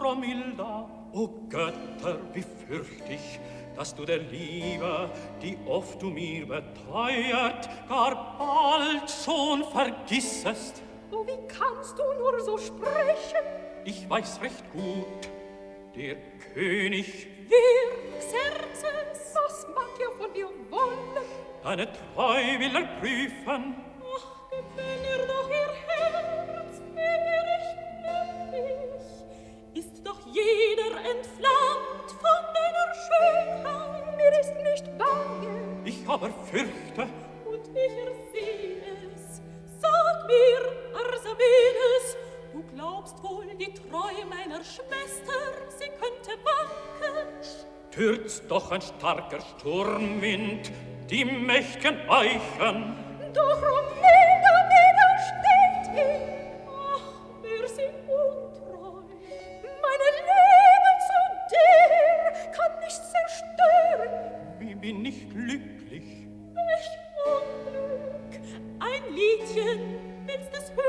Romilda, o Götter, wie fürcht ich, dass du der Liebe, die oft du mir beteuert, gar bald schon vergissest. Oh, wie kannst du nur so sprechen? Ich weiß recht gut, der König, Wer, Xerxes, was mag er von dir wollen? deine Treu will er prüfen. Ach, wenn er doch ihr Herz recht ist doch jeder entflammt von deiner Schönheit. Mir ist nicht bange. Ich aber fürchte, und ich erseh es. Sag mir, Arsamenes, du glaubst wohl, die Treue meiner Schwester, sie könnte wanken? stürzt doch ein starker Sturmwind die mächt'gen Eichen. Doch Romilda widersteht ihm. Ach, wär sie untreu. Meine Liebe zu dir kann nicht zerstören. Wie bin ich glücklich? Welch Unglück! Ein Liedchen, willst es hören?